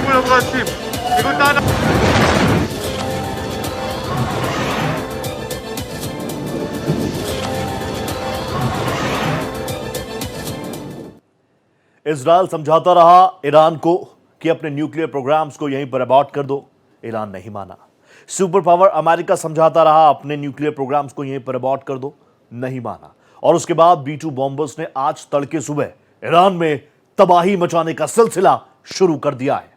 Brasil. Perguntar. Israel समझाता रहा Iran को कि अपने न्यूक्लियर प्रोग्राम्स को यहीं पर अबॉर्ट कर दो। ईरान नहीं माना। सुपर पावर अमेरिका समझाता रहा अपने न्यूक्लियर प्रोग्राम्स को यहीं पर अबॉर्ट कर दो, नहीं माना। और उसके बाद B-2 बॉम्बर्स ने आज तड़के सुबह ईरान में तबाही मचाने का सिलसिला शुरू कर दिया है।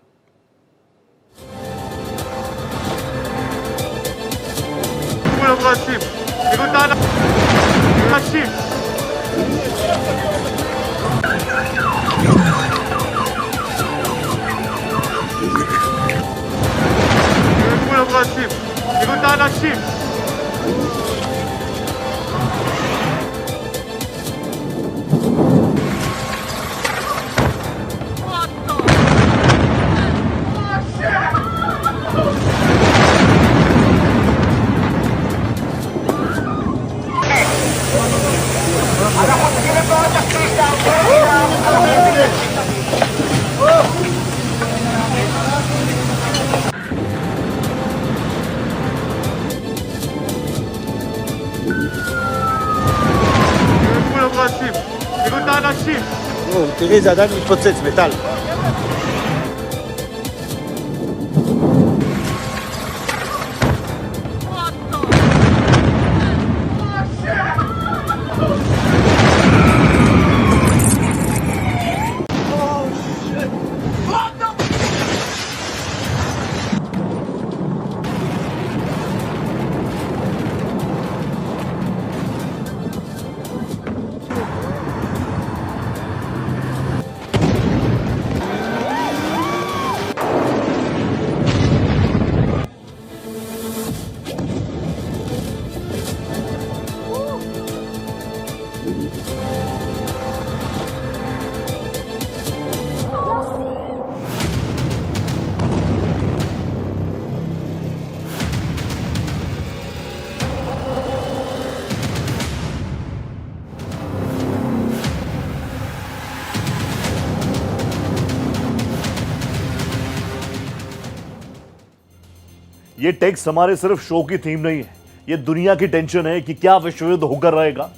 Brasil. Perguntar. Brasil. Brasil. Perguntar na China. Brasil. Perguntar na China. תראי, זה עדיין מתפוצץ, מטל. ये टेक्स्ट हमारे सिर्फ शो की थीम नहीं है, ये दुनिया की टेंशन है कि क्या विश्व युद्ध होकर रहेगा।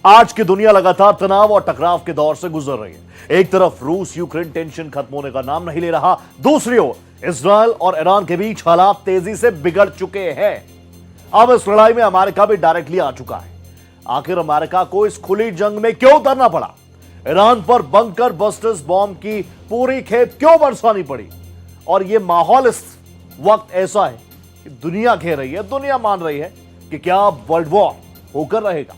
आज की दुनिया लगातार तनाव और टकराव के दौर से गुजर रही है। एक तरफ रूस यूक्रेन टेंशन खत्म होने का नाम नहीं ले रहा, दूसरी ओर इजरायल और ईरान के बीच हालात तेजी से बिगड़ चुके हैं। अब इस लड़ाई में अमेरिका भी डायरेक्टली आ चुका है। आखिर अमेरिका को इस खुली जंग में क्यों उतरना पड़ा? ईरान पर बंकर बस्टर्स बॉम्ब की पूरी खेप क्यों बरसानी पड़ी? और यह माहौल इस वक्त ऐसा है कि दुनिया घेर रही है, दुनिया मान रही है कि क्या वर्ल्ड वॉर होकर रहेगा।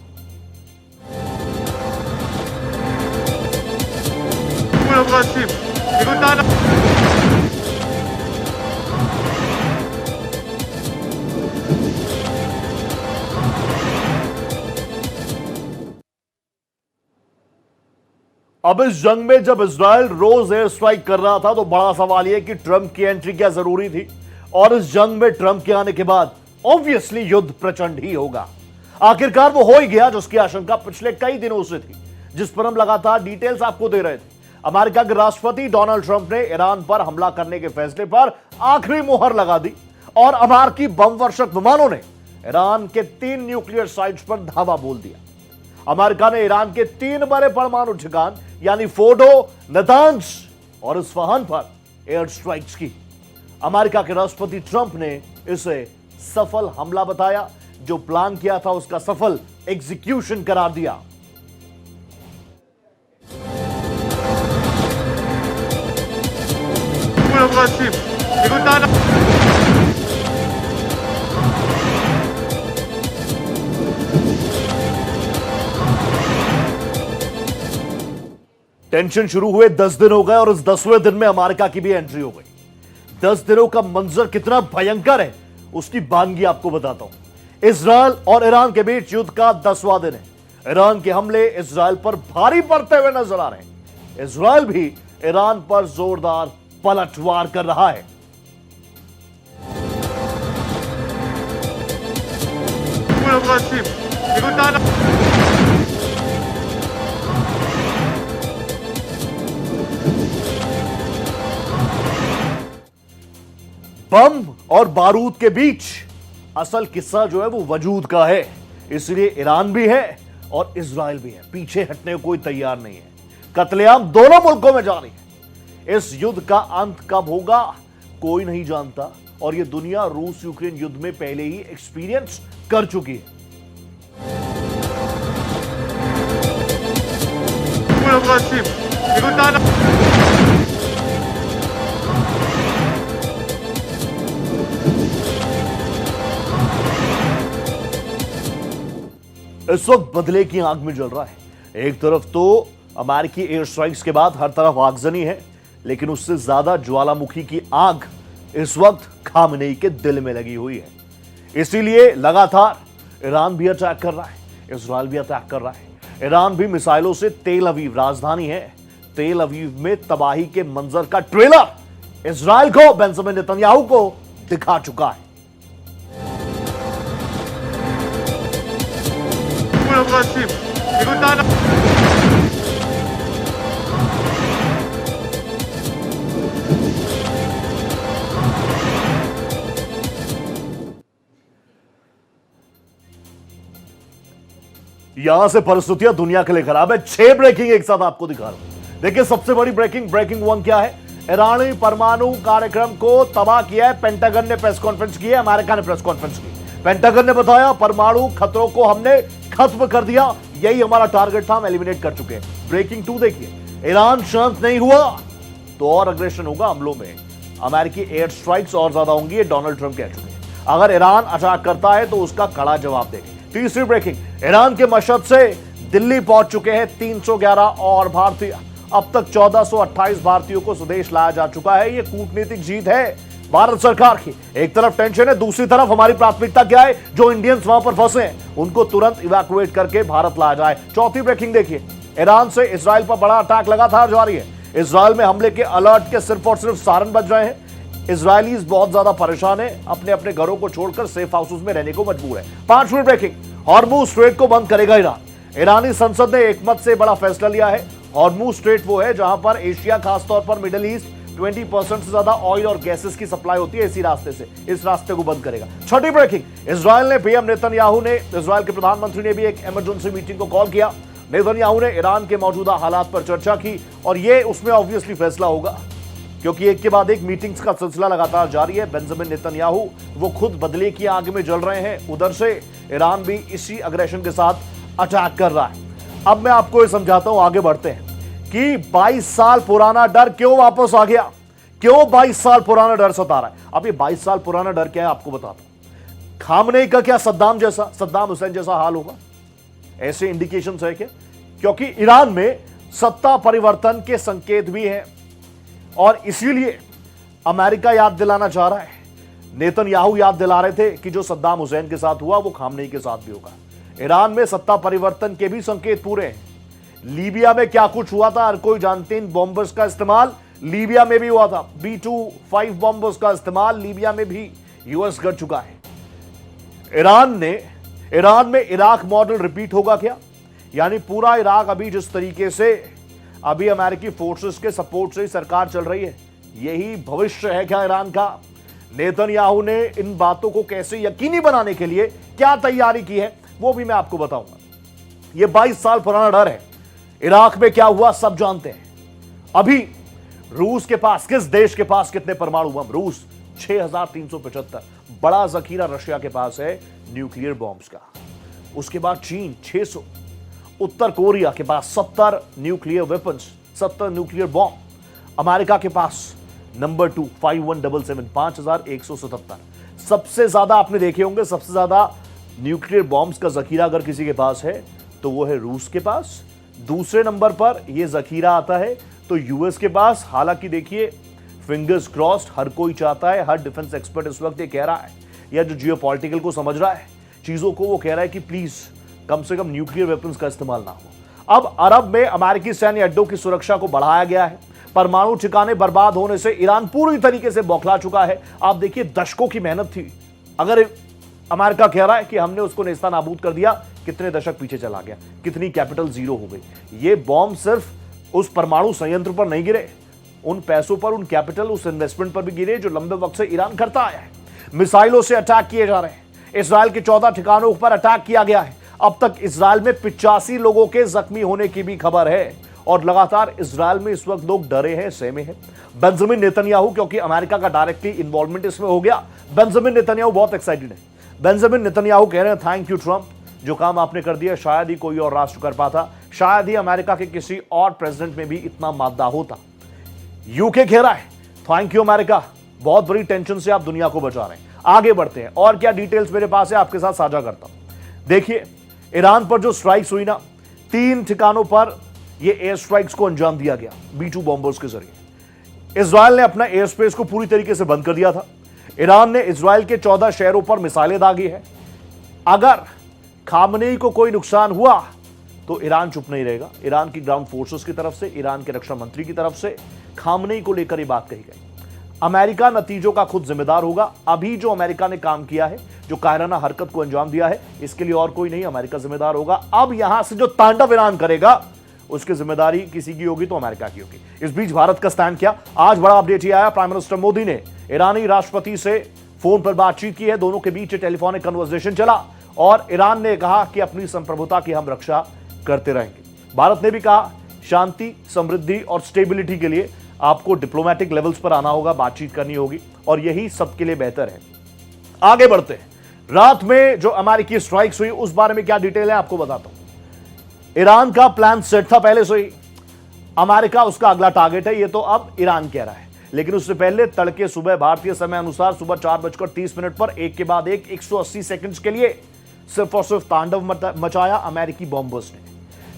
Brasil. Perguntar. अब इस जंग में जब इजराइल रोज एयर स्ट्राइक कर रहा था तो बड़ा सवाल यह कि ट्रंप की एंट्री क्या जरूरी थी? और इस जंग में ट्रंप के आने के बाद ऑब्वियसली युद्ध प्रचंड ही होगा। आखिरकार वो हो ही गया जिसकी आशंका पिछले कई दिनों से थी, जिस पर हम लगातार डिटेल्स आपको दे रहे थे। अमेरिका के राष्ट्रपति डोनाल्ड ट्रंप ने ईरान पर हमला करने के फैसले पर आखिरी मुहर लगा दी और अमेरिकी बम वर्षक विमानों ने ईरान के 3 न्यूक्लियर साइट्स पर धावा बोल दिया। अमेरिका ने ईरान के 3 बड़े परमाणु ठिकान यानी फोर्डो, नातांज और इस्फहान पर एयर स्ट्राइक्स की। अमेरिका के राष्ट्रपति ट्रंप ने इसे सफल हमला बताया, जो प्लान किया था उसका सफल एग्जीक्यूशन करार दिया। Brasil. Perguntar. टेंशन शुरू हुए 10 दिन हो गए और इस 10वें दिन में अमेरिका की भी एंट्री हो गई। 10 दिनों का मंजर कितना भयंकर है उसकी बानगी आपको बताता हूं। इजरायल और ईरान के बीच युद्ध का 10वां दिन है। ईरान के हमले इजरायल पर भारी पड़ते हुए नजर आ रहे हैं। इजरायल भी ईरान पर जोरदार पलटवार कर रहा है। Brasil. Perguntar. बम और बारूद के बीच असल किस्सा जो है वो वजूद का है। इसलिए ईरान भी है और इजराइल भी है, पीछे हटने को कोई तैयार नहीं है। कत्लेआम दोनों मुल्कों में जारी है। इस युद्ध का अंत कब होगा कोई नहीं जानता और यह दुनिया रूस यूक्रेन युद्ध में पहले ही एक्सपीरियंस कर चुकी है। Ulrachim, Sigundana. इस वक्त बदले की आग में जल रहा है। एक तरफ तो अमेरिकी एयर स्ट्राइक्स के बाद हर तरफ आगजनी है, लेकिन उससे ज्यादा ज्वालामुखी की आग इस वक्त खामनेई के दिल में लगी हुई है। इसीलिए लगातार ईरान भी अटैक कर रहा है, इजराइल भी अटैक कर रहा है। ईरान भी मिसाइलों से तेल अवीव, राजधानी है तेल अवीव में तबाही के मंजर का ट्रेलर इजराइल को, बेंजामिन नेतन्याहू को दिखा चुका है। Ulrachim, Sigundana. यहां से परिस्थितियां दुनिया के लिए खराब है। 6 ब्रेकिंग एक साथ आपको दिखा रहा हूं। देखिए सबसे बड़ी ब्रेकिंग 1 क्या है। ईरानी परमाणु कार्यक्रम को तबाह किया है। पेंटागन ने प्रेस कॉन्फ्रेंस की है, अमेरिका ने प्रेस कॉन्फ्रेंस की। पेंटागन ने बताया परमाणु खतरों को हमने खत्म कर दिया, यही हमारा टारगेट था, हम एलिमिनेट कर चुके हैं। ब्रेकिंग 2 देखिए, ईरान शांत नहीं हुआ तो और अग्रेशन होगा हमलों में, अमेरिकी एयर स्ट्राइक्स और ज्यादा होंगी, ये डोनाल्ड ट्रंप कह चुके हैं। अगर ईरान अटैक करता है तो उसका कड़ा जवाब देंगे। तीसरी ब्रेकिंग, ईरान के मशहद से दिल्ली पहुंच चुके हैं 311 और भारतीय। अब तक 1428 भारतीयों को स्वदेश लाया जा चुका है। यह कूटनीतिक जीत है भारत सरकार की। एक तरफ टेंशन है, दूसरी तरफ हमारी प्राथमिकता क्या है, जो इंडियंस वहां पर फंसे हैं उनको तुरंत इवैक्यूएट करके भारत लाया जाए। चौथी ब्रेकिंग देखिए, ईरान से इजराइल पर बड़ा अटैक लगातार जारी है। इजराइल में हमले के अलर्ट के सिर्फ और सिर्फ सारन बज रहे हैं। इजरायलीज बहुत ज्यादा परेशान है, अपने अपने घरों को छोड़कर सेफ हाउसेस में रहने को मजबूर है। 5वीं ब्रेकिंग, हॉर्मुज स्ट्रेट को बंद करेगा ईरान। ईरानी संसद ने एकमत से बड़ा फैसला लिया है। हॉर्मुज स्ट्रेट वो है जहां पर एशिया, खासतौर पर मिडिल ईस्ट, 20% से ज्यादा ऑयल और गैसेस की सप्लाई होती है इसी रास्ते से, इस रास्ते को बंद करेगा। छठी ब्रेकिंग, इजराइल ने पीएम नेतन्याहू ने, इजराइल के प्रधानमंत्री ने भी एक इमरजेंसी मीटिंग को कॉल किया। नेतन्याहू ने ईरान के मौजूदा हालात पर चर्चा की और ये उसमें ऑब्वियसली फैसला होगा, क्योंकि एक के बाद एक मीटिंग्स का सिलसिला लगातार जारी है। बेंजामिन नेतन्याहू वो खुद बदले की आग में जल रहे हैं, उधर से ईरान भी इसी अग्रेशन के साथ अटैक कर रहा है। अब मैं आपको ये समझाता हूं, आगे बढ़ते हैं कि 22 साल पुराना डर क्यों वापस आ गया, क्यों 22 साल पुराना डर सता रहा है। अब ये 22 साल पुराना डर क्या है आपको बताता हूं। खामनेई का क्या सद्दाम हुसैन जैसा हाल होगा, ऐसे इंडिकेशन है क्या? क्योंकि ईरान में सत्ता परिवर्तन के संकेत भी हैं और इसीलिए अमेरिका याद दिलाना चाह रहा है, नेतन्याहू याद दिला रहे थे कि जो सद्दाम हुसैन के साथ हुआ वो खामनेई के साथ भी होगा। ईरान में सत्ता परिवर्तन के भी संकेत पूरे हैं। लीबिया में क्या कुछ हुआ था हर कोई जानते हैं। बॉम्बर्स का इस्तेमाल लीबिया में भी हुआ था। B-25 बॉम्बर्स का इस्तेमाल लीबिया में भी यूएस कर चुका है। ईरान में इराक मॉडल रिपीट होगा क्या? यानी पूरा इराक अभी जिस तरीके से अभी अमेरिकी फोर्सेस के सपोर्ट से ही सरकार चल रही है, यही भविष्य है क्या ईरान का? नेतन्याहू ने इन बातों को कैसे यकीनी बनाने के लिए क्या तैयारी की है वो भी मैं आपको बताऊंगा। यह 22 साल पुराना डर है। इराक में क्या हुआ सब जानते हैं। अभी रूस के पास, किस देश के पास कितने परमाणु बम? रूस 6375, बड़ा जखीरा रशिया के पास है न्यूक्लियर बॉम्ब्स का। उसके बाद चीन 600, उत्तर कोरिया के पास 70 nuclear weapons, 70 nuclear bomb. America के पास नंबर 2 5177, 5177। सबसे ज्यादा आपने देखे होंगे, सबसे ज्यादा न्यूक्लियर बॉम्ब्स का जखीरा अगर किसी के पास है तो वो है रूस के पास। दूसरे नंबर पर यह जखीरा आता है तो यूएस के पास। हालांकि देखिए, फिंगर्स क्रॉस्ड, हर कोई चाहता है, हर डिफेंस एक्सपर्ट इस वक्त ये कह रहा है, या जो जियोपॉलिटिकल को समझ रहा है चीजों को, वो कह रहा है कि प्लीज कम से कम न्यूक्लियर वेपन्स का इस्तेमाल ना हो। अब अरब में अमेरिकी सैन्य अड्डों की सुरक्षा को बढ़ाया गया है। परमाणु ठिकाने बर्बाद होने से ईरान पूरी तरीके से बौखला चुका है। आप देखिए, दशकों की मेहनत थी। अगर अमेरिका कह रहा है कि हमने उसको नेस्तानाबूद कर दिया, कितने दशक पीछे चला गया, कितनी कैपिटल जीरो हो गई। ये बॉम्ब सिर्फ उस परमाणु संयंत्र पर नहीं गिरे, उन पैसों पर, उन कैपिटल, उस इन्वेस्टमेंट पर भी गिरे जो लंबे वक्त से ईरान करता आया है। मिसाइलों से अटैक किए जा रहे हैं। इजराइल के 14 ठिकानों पर अटैक किया गया है। अब तक इजराइल में 85 लोगों के जख्मी होने की भी खबर है और लगातार इजराइल में इस वक्त लोग डरे हैं, सहमे हैं। बेंजामिन नेतन्याहू, क्योंकि अमेरिका का डायरेक्टली इन्वॉल्वमेंट इसमें हो गया, बेंजामिन नेतन्याहू बहुत एक्साइटेड है। बेंजामिन नेतन्याहू कह रहे हैं, थैंक यू ट्रंप, जो काम आपने कर दिया शायद ही कोई और राष्ट्र कर पाता, शायद ही अमेरिका के किसी और प्रेसिडेंट में भी इतना मादा होता। यूके कह रहा है, थैंक यू अमेरिका, बहुत बड़ी टेंशन से आप दुनिया को बचा रहे हैं। आगे बढ़ते हैं और क्या डिटेल्स मेरे पास है आपके साथ साझा करता हूं। देखिए, ईरान पर जो स्ट्राइक्स हुई ना, 3 ठिकानों पर यह एयर स्ट्राइक्स को अंजाम दिया गया B-2 बॉम्बर्स के जरिए। इजराइल ने अपना एयर स्पेस को पूरी तरीके से बंद कर दिया था। ईरान ने इजराइल के 14 शहरों पर मिसाइलें दागी है। अगर खामनेई को कोई नुकसान हुआ तो ईरान चुप नहीं रहेगा। ईरान की ग्राउंड फोर्सेस की तरफ से, ईरान के रक्षा मंत्री की तरफ से खामनेई को लेकर यह बात कही गई। अमेरिका नतीजों का खुद जिम्मेदार होगा। अभी जो अमेरिका ने काम किया है, जो कायराना हरकत को अंजाम दिया है, इसके लिए और कोई नहीं, अमेरिका जिम्मेदार होगा। अब यहां से जो तांडव ईरान करेगा उसकी जिम्मेदारी किसी की होगी तो अमेरिका की होगी। इस बीच भारत का स्टैंड क्या, आज बड़ा अपडेट ये आया। प्राइम मिनिस्टर मोदी ने ईरानी राष्ट्रपति से फोन पर बातचीत की है। दोनों के बीच टेलीफोनिक कन्वर्सेशन चला और ईरान ने कहा कि अपनी संप्रभुता की हम रक्षा करते रहेंगे। भारत ने भी कहा, शांति, समृद्धि और स्टेबिलिटी के लिए आपको डिप्लोमेटिक लेवल्स पर आना होगा, बातचीत करनी होगी और यही सबके लिए बेहतर है। आगे बढ़ते हैं। रात में जो अमेरिकी स्ट्राइक्स हुई उस बारे में क्या डिटेल है आपको बताता हूं। ईरान का प्लान सेट था पहले से ही, अमेरिका उसका अगला टारगेट है, ये तो अब ईरान कह रहा है। लेकिन उससे पहले तड़के सुबह भारतीय समय अनुसार सुबह 4:30 पर एक के बाद एक 180 सेकंड्स के लिए सिर्फ और सिर्फ तांडव मचाया अमेरिकी बॉम्बर्स ने।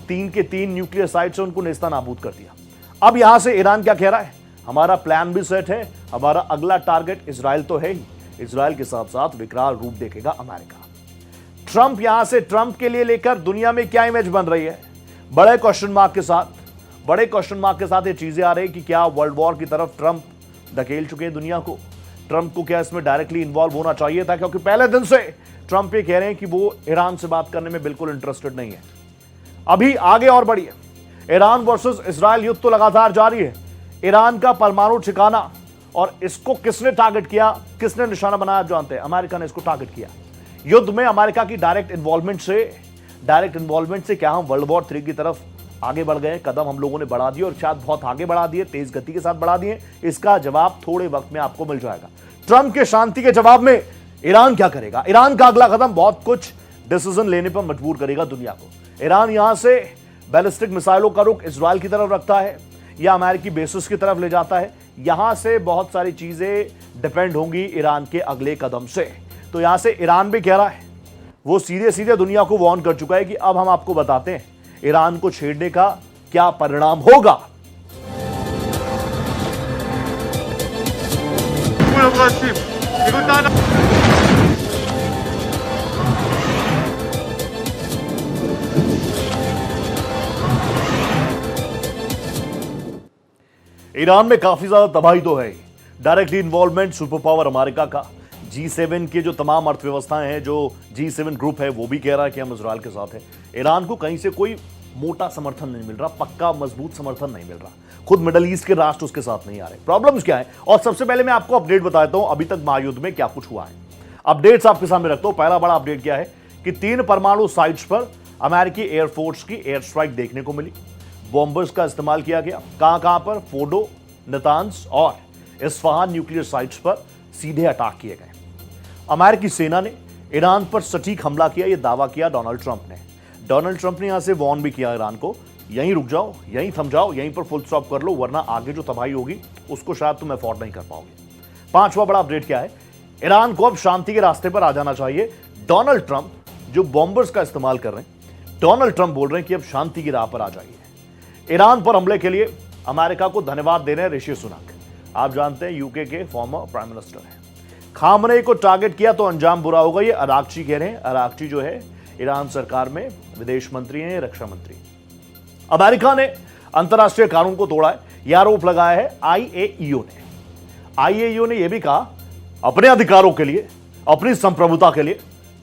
3 के 3 न्यूक्लियर साइट से उनको नेस्तनाबूद कर दिया। अब यहां से ईरान क्या कह रहा है, हमारा प्लान भी सेट है, हमारा अगला टारगेट इजराइल तो है ही, इजराइल के साथ साथ विकराल रूप देखेगा अमेरिका। ट्रंप यहां से ट्रंप के लिए लेकर दुनिया में क्या इमेज बन रही है, बड़े क्वेश्चन मार्क के साथ ये चीजें आ रही कि क्या वर्ल्ड वॉर की तरफ ट्रंप धकेल चुके हैं दुनिया को। ट्रंप को क्या इसमें डायरेक्टली इन्वॉल्व होना चाहिए था, क्योंकि पहले दिन से ट्रंप ये कह रहे हैं कि वो ईरान से बात करने में बिल्कुल इंटरेस्टेड नहीं है। अभी आगे और बढ़िए, ईरान वर्सेस इजराइल युद्ध तो लगातार जारी है। ईरान का परमाणु ठिकाना, और इसको किसने टारगेट किया, किसने निशाना बनाया जानते हैं, अमेरिका ने इसको टारगेट किया। युद्ध में अमेरिका की डायरेक्ट इन्वॉल्वमेंट से क्या हम वर्ल्ड वॉर 3 की तरफ आगे बढ़ गए, कदम हम लोगों ने बढ़ा दिए और शायद बहुत आगे बढ़ा दिए, तेज गति के साथ बढ़ा दिए। इसका जवाब थोड़े वक्त में आपको मिल जाएगा। ट्रंप के शांति के जवाब में ईरान क्या करेगा, ईरान का अगला कदम बहुत कुछ डिसीजन लेने पर मजबूर करेगा दुनिया को। ईरान यहां से बैलिस्टिक मिसाइलों का रुख इजराइल की तरफ रखता है या अमेरिकी बेसिस की तरफ ले जाता है, यहां से बहुत सारी चीजें डिपेंड होंगी ईरान के अगले कदम से। तो यहां से ईरान भी कह रहा है, वो सीधे सीधे दुनिया को वार्न कर चुका है कि अब हम आपको बताते हैं ईरान को छेड़ने का क्या परिणाम होगा। ईरान में काफी ज्यादा तबाही तो है, directly involvement super power America का। G7 के जो तमाम अर्थव्यवस्थाएं हैं, जो G7 ग्रुप है, वो भी कह रहा है कि हम इजराइल के साथ हैं। ईरान को कहीं से कोई मोटा समर्थन नहीं मिल रहा, पक्का मजबूत समर्थन नहीं मिल रहा। खुद मिडल ईस्ट के राष्ट्र उसके साथ नहीं आ रहे। प्रॉब्लम्स क्या है, और सबसे पहले मैं आपको अपडेट बताता हूं अभी तक महायुद्ध में क्या कुछ हुआ है। अपडेट्स आपके सामने रखता हूं। पहला बड़ा अपडेट क्या है कि 3 परमाणु साइट्स पर अमेरिकी एयरफोर्स की एयर स्ट्राइक देखने को मिली। बॉम्बर्स का इस्तेमाल किया गया। कहां पर, फोर्डो, नतान्स और इस्फहान न्यूक्लियर साइट्स पर सीधे अटैक किए गए। अमेरिकी सेना ने ईरान पर सटीक हमला किया, यह दावा किया डोनाल्ड ट्रंप ने। डोनाल्ड ट्रंप ने यहां से वार्न भी किया ईरान को, यहीं रुक जाओ, यहीं थम जाओ, यहीं पर फुल स्टॉप कर लो, वरना आगे जो तबाही होगी उसको शायद तुम अफोर्ड नहीं कर पाओगे। 5वां बड़ा अपडेट क्या है, ईरान को अब शांति के रास्ते पर आ जाना चाहिए। डोनाल्ड ट्रंप जो बॉम्बर्स का इस्तेमाल कर रहे हैं, डोनाल्ड ट्रंप बोल रहे हैं कि अब शांति की राह पर आ जाइए। ईरान पर हमले के लिए अमेरिका को धन्यवाद दे रहे हैं ऋषि सुनक। आप जानते हैं यूके के फॉर्मर प्राइम मिनिस्टर हैं। खामनेई को टारगेट किया तो अंजाम बुरा होगा, ये अरागची कह रहे हैं। अरागची जो है ईरान सरकार में विदेश मंत्री हैं, रक्षा मंत्री। अमेरिका ने अंतर्राष्ट्रीय कानून को तोड़ा है, यह आरोप लगाया है आईएईओ ने। आईएईओ ने यह भी कहा अपने अधिकारों के लिए, अपनी संप्रभुता के लिए,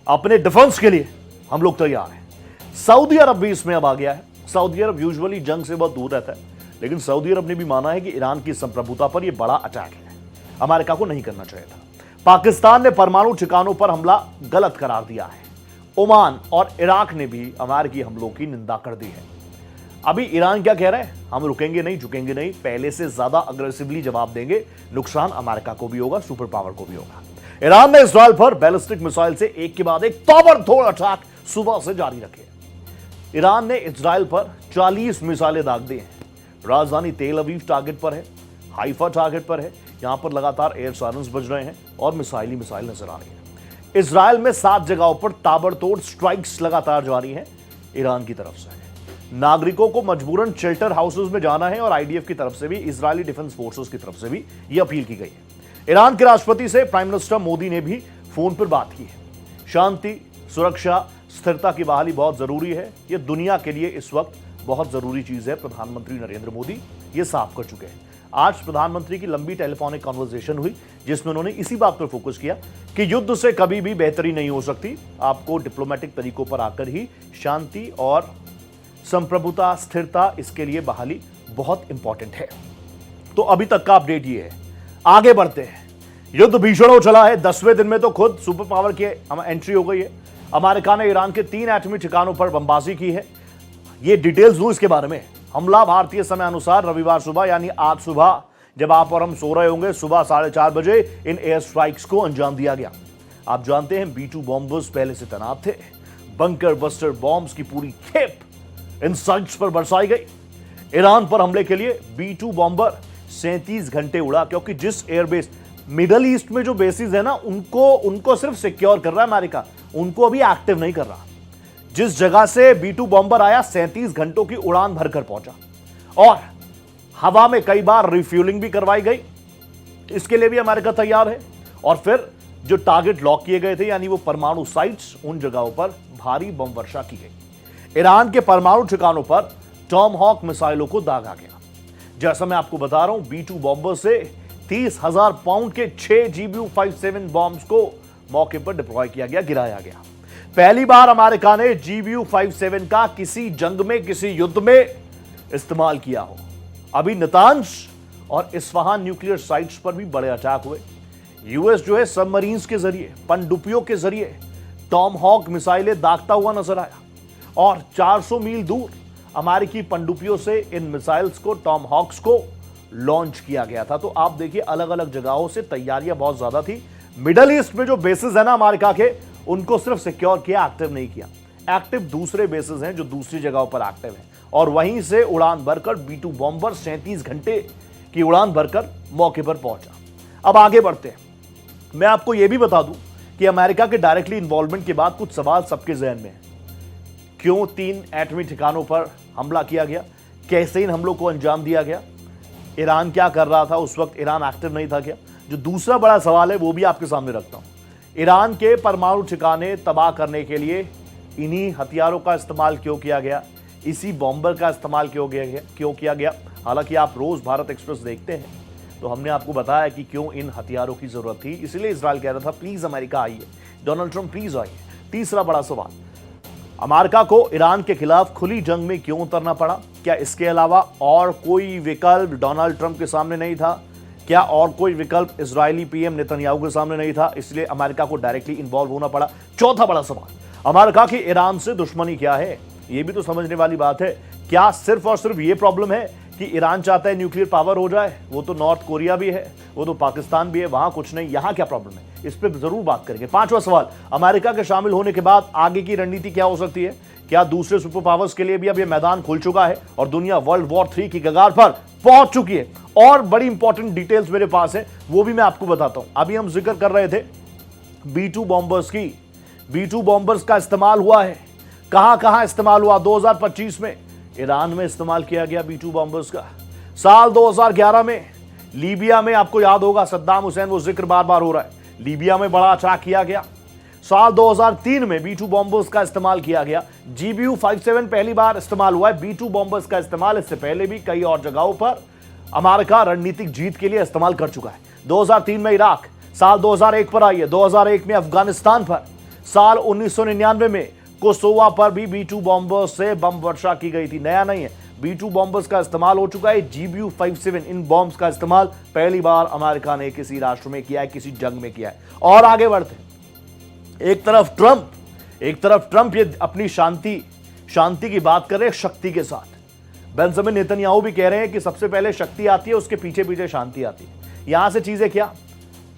अपने डिफेंस के लिए हम लोग तैयार हैं। सऊदी अरब भी इसमें अब आ गया है। सऊदी अरब यूजुअली जंग से बहुत दूर रहता है, लेकिन सऊदी अरब ने भी माना है कि ईरान की संप्रभुता पर यह बड़ा अटैक है, अमेरिका को नहीं करना चाहिए था। पाकिस्तान ने परमाणु ठिकानों पर हमला गलत करार दिया है। ओमान और इराक ने भी अमेरिकी हमलों की निंदा कर दी है। अभी ईरान क्या कह रहा है, हम रुकेंगे नहीं, झुकेंगे नहीं, पहले से ज्यादा अग्रेसिवली जवाब देंगे, नुकसान अमेरिका को भी होगा, सुपर पावर को भी होगा। ईरान ने इस्राइल पर बैलिस्टिक मिसाइल से एक के बाद एक ताबड़तोड़ अटैक सुबह से जारी रखे। ईरान ने इस्राइल पर 40 मिसाइलें दाग दी हैं। राजधानी तेल अवीव टारगेट पर है, हाइफा टारगेट पर है, यहां पर लगातार एयर सायरन्स बज रहे हैं और मिसाइल ही मिसाइल नजर आ रही है। इजराइल में 7 जगहों पर ताबड़तोड़ स्ट्राइक्स लगातार जारी हैं ईरान की तरफ से। नागरिकों को मजबूरन शेल्टर हाउसेस में जाना है और आईडीएफ की तरफ से भी, इजरायली डिफेंस फोर्सेस की तरफ से भी यह अपील की गई है। ईरान के राष्ट्रपति से प्राइम मिनिस्टर मोदी ने भी फोन पर बात की है। शांति, सुरक्षा, स्थिरता की बहाली बहुत जरूरी है, यह दुनिया के लिए इस वक्त बहुत जरूरी चीज है। प्रधानमंत्री नरेंद्र मोदी ये साफ कर चुके हैं। आज प्रधानमंत्री की लंबी टेलीफोनिक कॉन्वर्सेशन हुई जिसमें उन्होंने इसी बात पर फोकस किया कि युद्ध से कभी भी बेहतरी नहीं हो सकती, आपको डिप्लोमेटिक तरीकों पर आकर ही शांति और संप्रभुता, स्थिरता, इसके लिए बहाली बहुत इंपॉर्टेंट है। तो अभी तक का अपडेट ये है। आगे बढ़ते हैं। युद्ध भीषण हो चला है। 10वें दिन में तो खुद सुपर पावर की एंट्री हो गई है। अमेरिका ने ईरान के 3 एटमी ठिकानों पर बमबाजी की है। ये डिटेल्स दूं इसके बारे में। हमला भारतीय समय अनुसार रविवार सुबह यानी आज सुबह, जब आप और हम सो रहे होंगे, सुबह 4:30 बजे इन एयर स्ट्राइक्स को अंजाम दिया गया। आप जानते हैं B-2 बॉम्बर्स पहले से तैनात थे। बंकर बस्टर बॉम्ब्स की पूरी खेप इन साइट्स पर बरसाई गई। ईरान पर हमले के लिए B-2 बॉम्बर 37 घंटे उड़ा, क्योंकि जिस एयरबेस मिडल ईस्ट में जो बेसिस है ना, उनको सिर्फ सिक्योर कर रहा है अमेरिका, उनको अभी एक्टिव नहीं कर रहा। जिस जगह से B-2 बॉम्बर आया, 37 घंटों की उड़ान भरकर पहुंचा और हवा में कई बार रिफ्यूलिंग भी करवाई गई। इसके लिए भी अमेरिका तैयार है। और फिर जो टारगेट लॉक किए गए थे, यानी वो परमाणु साइट्स, उन जगहों पर भारी बम वर्षा की गई। ईरान के परमाणु ठिकानों पर टॉमहॉक मिसाइलों को दागा गया। जैसा मैं आपको बता रहा हूं, B-2 बॉम्बर से 30,000 पाउंड के 6 GBU-57 बॉम्ब्स को मौके पर डिप्लॉय किया गया, गिराया गया। पहली बार अमेरिका ने GBU-57 का किसी जंग में, किसी युद्ध में इस्तेमाल किया हो। अभी नातांज और इस्फहान न्यूक्लियर साइट्स पर भी बड़े अटैक हुए। यूएस जो है सबमरीन्स के जरिए, पनडुब्बियों के जरिए टॉमहॉक मिसाइलें दागता हुआ नजर आया और 400 मील दूर अमेरिकी पनडुब्बियों से इन मिसाइल्स को, टॉमहॉक्स को लॉन्च किया गया था। तो आप देखिए, अलग अलग जगहों से तैयारियां बहुत ज्यादा थी। मिडल ईस्ट में जो बेसिस है ना अमेरिका के, उनको सिर्फ सिक्योर किया, एक्टिव नहीं किया। एक्टिव दूसरे बेसिस हैं जो दूसरी जगहों पर एक्टिव हैं, और वहीं से उड़ान भरकर B-2 बॉम्बर 37 घंटे की उड़ान भरकर मौके पर पहुंचा। अब आगे बढ़ते हैं। मैं आपको यह भी बता दूं कि अमेरिका के डायरेक्टली इन्वॉल्वमेंट के बाद कुछ सवाल सबके जहन में है। क्यों 3 एटमी ठिकानों पर हमला किया गया? कैसे इन हमलों को अंजाम दिया गया? ईरान क्या कर रहा था उस वक्त? ईरान एक्टिव नहीं था क्या? जो दूसरा बड़ा सवाल है वो भी आपके सामने रखता हूं। ईरान के परमाणु ठिकाने तबाह करने के लिए इन्हीं हथियारों का इस्तेमाल क्यों किया गया? इसी बॉम्बर का इस्तेमाल क्यों किया गया? हालांकि आप रोज भारत एक्सप्रेस देखते हैं तो हमने आपको बताया कि क्यों इन हथियारों की जरूरत थी। इसलिए इजराइल कह रहा था प्लीज अमेरिका आइए, डोनाल्ड ट्रंप प्लीज आइए। तीसरा बड़ा सवाल, अमेरिका को ईरान के खिलाफ खुली जंग में क्यों उतरना पड़ा? क्या इसके अलावा और कोई विकल्प डोनाल्ड ट्रंप के सामने नहीं था? क्या और कोई विकल्प इजरायली पीएम नेतन्याहू के सामने नहीं था, इसलिए अमेरिका को डायरेक्टली इन्वॉल्व होना पड़ा? चौथा बड़ा सवाल, अमेरिका की ईरान से दुश्मनी क्या है? यह भी तो समझने वाली बात है। क्या सिर्फ और सिर्फ ये प्रॉब्लम है कि ईरान चाहता है न्यूक्लियर पावर हो जाए? वो तो नॉर्थ कोरिया भी है, वो तो पाकिस्तान भी है, वहां कुछ नहीं। यहां क्या प्रॉब्लम है? इस पर जरूर बात करेंगे। पांचवा सवाल, अमेरिका के शामिल होने के बाद आगे की रणनीति क्या हो सकती है? क्या दूसरे सुपर पावर्स के लिए भी अब यह मैदान खुल चुका है और दुनिया वर्ल्ड वॉर 3 की कगार पर पहुंच चुकी है? और बड़ी इंपॉर्टेंट डिटेल्स मेरे पास है, वो भी मैं आपको बताता हूं। अभी हम जिक्र कर रहे थे B-2 बॉम्बर्स की। B-2 बॉम्बर्स का इस्तेमाल हुआ है, कहां कहां इस्तेमाल हुआ? 2025 में ईरान में इस्तेमाल किया गया B-2 बॉम्बर्स का। साल 2011 में लीबिया में, आपको याद होगा सद्दाम हुसैन, वो जिक्र बार बार हो रहा है, लीबिया में बड़ा अटैक किया गया। साल 2003 में B-2 बॉम्बर्स का इस्तेमाल किया गया। GBU-57 पहली बार इस्तेमाल हुआ है। B-2 बॉम्बर्स का इस्तेमाल इससे पहले भी कई और जगहों पर अमेरिका रणनीतिक जीत के लिए इस्तेमाल कर चुका है। 2003 में इराक, साल 2001 पर आई है, 2001 में अफगानिस्तान पर, साल 1999 में कोसोवा पर भी B-2 बॉम्बर्स से बम वर्षा की गई थी। नया नहीं है, B2 बॉम्बर्स का इस्तेमाल हो चुका है। GBU-57 इन बॉम्ब्स का इस्तेमाल पहली बार अमेरिका ने किसी राष्ट्र में किया है, किसी जंग में किया है। और आगे बढ़ते हैं। एक तरफ ट्रंप ये अपनी शांति की बात कर रहे हैं शक्ति के साथ। बेंजामिन नेतन्याहू भी कह रहे हैं कि सबसे पहले शक्ति आती है, उसके पीछे पीछे शांति आती है। यहां से चीजें क्या,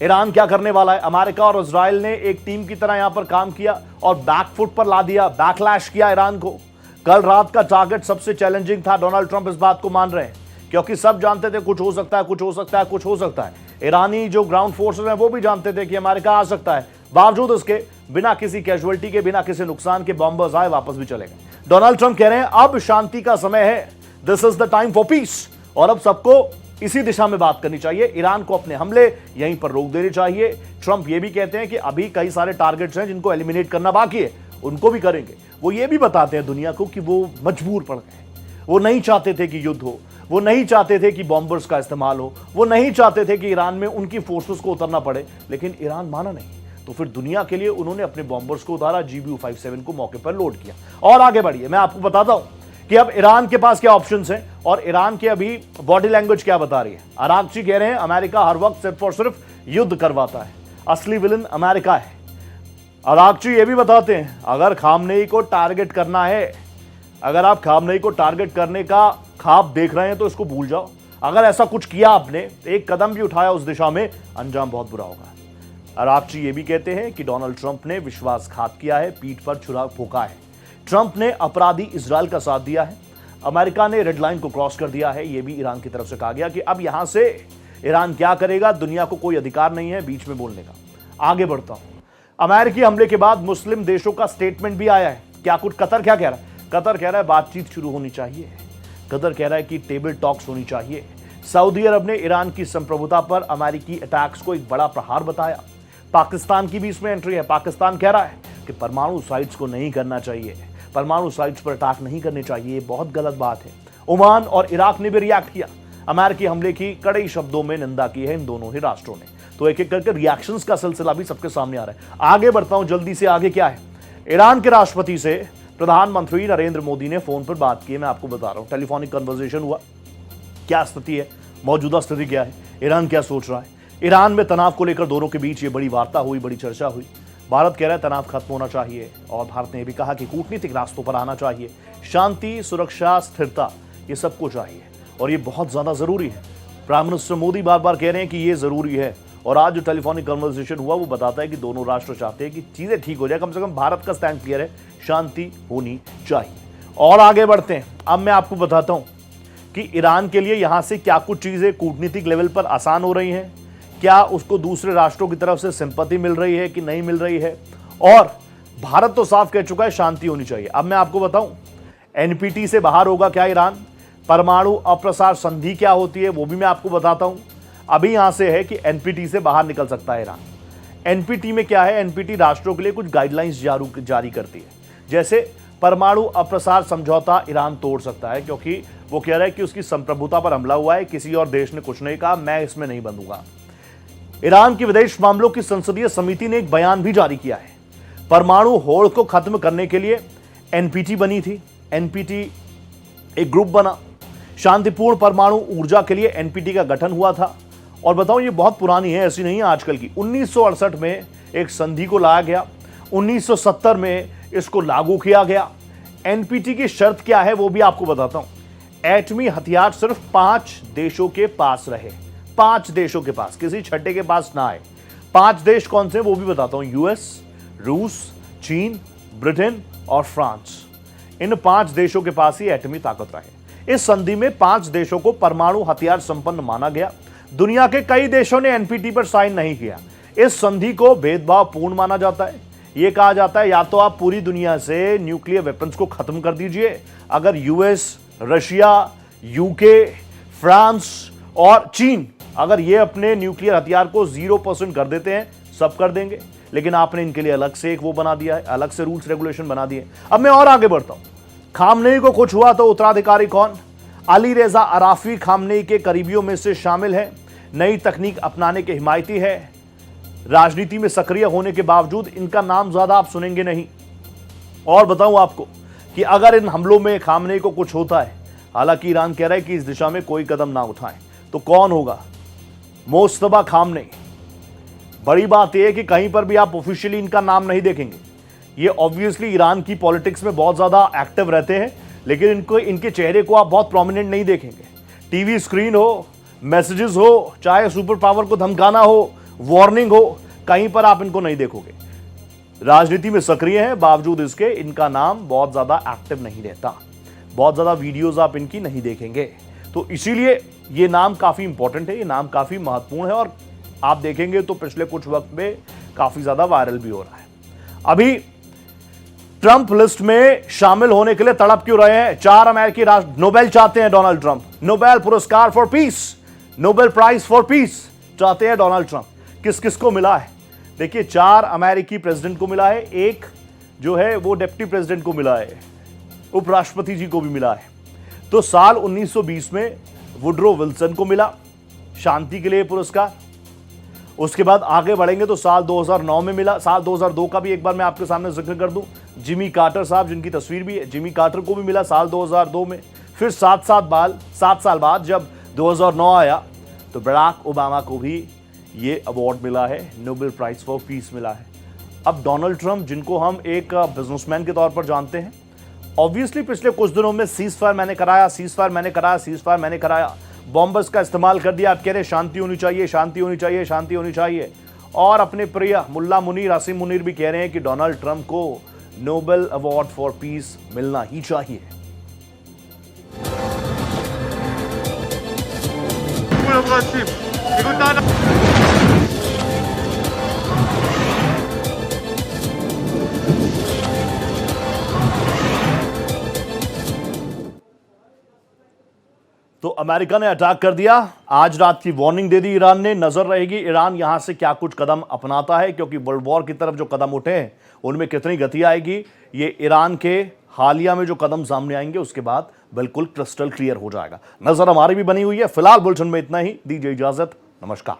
ईरान क्या करने वाला है? अमेरिका और इजराइल ने एक टीम की तरह यहां पर काम किया और बैकफुट पर ला दिया, बैकलैश किया ईरान को। कल रात का टारगेट सबसे चैलेंजिंग था। डोनाल्ड ट्रंप इस बात को मान रहे हैं क्योंकि सब जानते थे कुछ हो सकता है, कुछ हो सकता है, कुछ हो सकता है। ईरानी जो ग्राउंड फोर्सेस हैं वो भी जानते थे कि अमेरिका आ सकता है। बावजूद उसके बिना किसी कैजुअलिटी के, बिना किसी नुकसान के बॉम्बर्स आए, वापस भी चले गए। डोनाल्ड ट्रंप कह रहे हैं अब शांति का समय है, this is the time for piece, और अब सबको इसी दिशा में बात करनी चाहिए। ईरान को अपने हमले यहीं पर रोक देने चाहिए। ट्रंप ये भी कहते हैं कि अभी कई सारे टारगेट्स हैं जिनको एलिमिनेट करना बाकी है, उनको भी करेंगे। वो ये भी बताते हैं दुनिया को कि वो मजबूर पड़ गए, वो नहीं चाहते थे कि युद्ध हो, वो नहीं चाहते थे कि बॉम्बर्स का इस्तेमाल हो, वो नहीं चाहते थे कि ईरान में उनकी फोर्सेस को उतरना पड़े, लेकिन ईरान माना नहीं। तो फिर दुनिया के लिए उन्होंने अपने बॉम्बर्स को उतारा, GBU-57 को मौके पर लोड किया। और आगे बढ़िए, मैं आपको बताता हूं कि अब ईरान के पास क्या ऑप्शंस हैं और ईरान की अभी बॉडी लैंग्वेज क्या बता रही है। अरागची कह रहे हैं अमेरिका हर वक्त सिर्फ और सिर्फ युद्ध करवाता है, असली विलन अमेरिका है। अरागची ये भी बताते हैं अगर खामनेई को टारगेट करना है, अगर आप खामनेई को टारगेट करने का ख्वाब देख रहे हैं तो इसको भूल जाओ। अगर ऐसा कुछ किया आपने, एक कदम भी उठाया उस दिशा में, अंजाम बहुत बुरा होगा। अरागची ये भी कहते हैं कि डोनाल्ड ट्रंप ने विश्वासघात किया है, पीठ पर छुरा फूंका है। ट्रंप ने अपराधी इजराइल का साथ दिया है, अमेरिका ने रेड लाइन को क्रॉस कर दिया है। यह भी ईरान की तरफ से कहा गया कि अब यहां से ईरान क्या करेगा, दुनिया को कोई अधिकार नहीं है बीच में बोलने का। आगे बढ़ता हूं। अमेरिकी हमले के बाद मुस्लिम देशों का स्टेटमेंट भी आया है। क्या कुछ कतर क्या कह रहा है? कतर कह रहा है बातचीत शुरू होनी चाहिए। कतर कह रहा है कि टेबल टॉक्स होनी चाहिए। सऊदी अरब ने ईरान की संप्रभुता पर अमेरिकी अटैक्स को एक बड़ा प्रहार बताया। पाकिस्तान की भी इसमें एंट्री है। पाकिस्तान कह रहा है कि परमाणु साइट्स को नहीं करना चाहिए, परमाणु साइट्स पर अटैक नहीं करने चाहिए, बहुत गलत बात है। ओमान और इराक ने भी रिएक्ट किया। अमेरिकी हमले की कड़े शब्दों में निंदा की है इन दोनों ही राष्ट्रों ने। तो एक एक करके रिएक्शंस का सिलसिला भी सबके सामने आ रहा है। आगे बढ़ता हूं जल्दी से। आगे क्या है? ईरान के राष्ट्रपति से प्रधानमंत्री नरेंद्र मोदी ने फोन पर बात की। मैं आपको बता रहा हूं, टेलीफोनिक कन्वर्सेशन हुआ। क्या स्थिति है, मौजूदा स्थिति क्या है, ईरान क्या सोच रहा है? ईरान में तनाव को लेकर दोनों के बीच ये बड़ी वार्ता हुई, बड़ी चर्चा हुई। भारत कह रहा है तनाव खत्म होना चाहिए और भारत ने यह भी कहा कि कूटनीतिक रास्तों पर आना चाहिए। शांति, सुरक्षा, स्थिरता, ये सबको चाहिए और ये बहुत ज्यादा जरूरी है। प्राइम मिनिस्टर मोदी बार बार कह रहे हैं कि ये जरूरी है। और आज जो टेलीफोनिक कन्वर्सेशन हुआ वो बताता है कि दोनों राष्ट्र चाहते हैं कि चीजें ठीक हो जाए। कम से कम भारत का स्टैंड क्लियर है, शांति होनी चाहिए। और आगे बढ़ते हैं। अब मैं आपको बताता हूं कि ईरान के लिए यहां से क्या कुछ चीजें कूटनीतिक लेवल पर आसान हो रही हैं, क्या उसको दूसरे राष्ट्रों की तरफ से सिंपैथी मिल रही है कि नहीं मिल रही है। और भारत तो साफ कह चुका है शांति होनी चाहिए। अब मैं आपको बताऊं, एनपीटी से बाहर होगा क्या ईरान? परमाणु अप्रसार संधि क्या होती है वो भी मैं आपको बताता हूं। अभी यहां से है कि एनपीटी से बाहर निकल सकता है ईरान। एनपीटी में क्या है? एनपीटी राष्ट्रों के लिए कुछ गाइडलाइंस जारी करती है। जैसे परमाणु अप्रसार समझौता ईरान तोड़ सकता है क्योंकि वो कह रहा है कि उसकी संप्रभुता पर हमला हुआ है, किसी और देश ने कुछ नहीं कहा, मैं इसमें नहीं बंधूंगा। ईरान की विदेश मामलों की संसदीय समिति ने एक बयान भी जारी किया है। परमाणु होड़ को खत्म करने के लिए एनपीटी बनी थी। एनपीटी एक ग्रुप बना, शांतिपूर्ण परमाणु ऊर्जा के लिए एनपीटी का गठन हुआ था। और बताऊं ये बहुत पुरानी है, ऐसी नहीं है आजकल की। 1968 में एक संधि को लाया गया, 1970 में इसको लागू किया गया। एनपीटी की शर्त क्या है वो भी आपको बताता हूं। एटमी हथियार सिर्फ 5 देशों के पास रहे, 5 देशों के पास, किसी छठे के पास ना आए। 5 देश कौन से वो भी बताता हूं। यूएस, रूस, चीन, ब्रिटेन और फ्रांस। इन 5 देशों के पास ही एटमी ताकत रहे। इस संधि में 5 देशों को परमाणु हथियार संपन्न माना गया। दुनिया के कई देशों ने एनपीटी पर साइन नहीं किया। इस संधि को भेदभावपूर्ण माना जाता है। यह कहा जाता है या तो आप पूरी दुनिया से न्यूक्लियर वेपन्स को खत्म कर दीजिए। अगर यूएस, रशिया, यूके, फ्रांस और चीन अगर ये अपने न्यूक्लियर हथियार को 0% कर देते हैं, सब कर देंगे। लेकिन आपने इनके लिए अलग से एक वो बना दिया है, अलग से रूल्स रेगुलेशन बना दिए। अब मैं और आगे बढ़ता हूं। खामनेई को कुछ हुआ तो उत्तराधिकारी कौन? अली रेजा अराफी खामनेई के करीबियों में से शामिल है। नई तकनीक अपनाने के हिमायती है। राजनीति में सक्रिय होने के बावजूद इनका नाम ज्यादा आप सुनेंगे नहीं। और बताऊं आपको कि अगर इन हमलों में खामनेई को कुछ होता है, हालांकि ईरान कह रहा है कि इस दिशा में कोई कदम ना उठाएं। तो कौन होगा? मोस्तफा खामनेई। बड़ी बात यह है कि कहीं पर भी आप ऑफिशियली इनका नाम नहीं देखेंगे। ये ऑब्वियसली ईरान की पॉलिटिक्स में बहुत ज्यादा एक्टिव रहते हैं, लेकिन इनके चेहरे को आप बहुत प्रोमिनेंट नहीं देखेंगे। टीवी स्क्रीन हो, मैसेजेस हो, चाहे सुपर पावर को धमकाना हो, वार्निंग हो, कहीं पर आप इनको नहीं देखोगे। राजनीति में सक्रिय हैं, बावजूद इसके इनका नाम बहुत ज्यादा एक्टिव नहीं रहता। बहुत ज्यादा वीडियोस आप इनकी नहीं देखेंगे। तो इसीलिए ये नाम काफी इंपॉर्टेंट है, ये नाम काफी महत्वपूर्ण है, और आप देखेंगे तो पिछले कुछ वक्त में काफी ज्यादा वायरल भी हो रहा है। अभी ट्रंप लिस्ट में शामिल होने के लिए तड़प क्यों रहे हैं? 4 अमेरिकी राष्ट्र नोबेल चाहते हैं डोनाल्ड ट्रंप। नोबेल पुरस्कार for peace, Nobel prize for peace चाहते हैं डोनाल्ड ट्रंप। किस किस को मिला है? देखिए, 4 अमेरिकी प्रेसिडेंट को मिला है, एक जो है वो डिप्टी प्रेसिडेंट को मिला है, उपराष्ट्रपति जी को भी मिला है। तो साल 1920 में वुड्रो विल्सन को मिला शांति के लिए पुरस्कार। उसके बाद आगे बढ़ेंगे तो साल 2009 में मिला। साल 2002 का भी एक बार मैं आपके सामने जिक्र कर दूं, जिमी कार्टर साहब, जिनकी तस्वीर भी है, जिमी कार्टर को भी मिला साल 2002 में। फिर 7 साल बाद जब 2009 आया तो बराक ओबामा को भी ये अवार्ड मिला है, नोबेल प्राइज फॉर पीस मिला है। अब डोनाल्ड ट्रंप, जिनको हम एक बिजनेसमैन के तौर पर जानते हैं, ऑब्वियसली पिछले कुछ दिनों में सीज फायर मैंने कराया, बॉम्बर्स का इस्तेमाल कर दिया। आप कह रहे शांति होनी चाहिए, शांति होनी चाहिए, शांति होनी चाहिए। और अपने प्रिय मुल्ला मुनीर, आसिम मुनीर भी कह रहे हैं कि डोनाल्ड ट्रंप को नोबेल अवार्ड फॉर पीस मिलना ही चाहिए। तो अमेरिका ने अटैक कर दिया, आज रात की वार्निंग दे दी ईरान ने। नजर रहेगी ईरान यहां से क्या कुछ कदम अपनाता है, क्योंकि वर्ल्ड वॉर की तरफ जो कदम उठे हैं उनमें कितनी गति आएगी, ये ईरान के हालिया में जो कदम सामने आएंगे उसके बाद बिल्कुल क्रिस्टल क्लियर हो जाएगा। नजर हमारी भी बनी हुई है। फिलहाल बुलेटिन में इतना ही, दीजिए इजाजत, नमस्कार।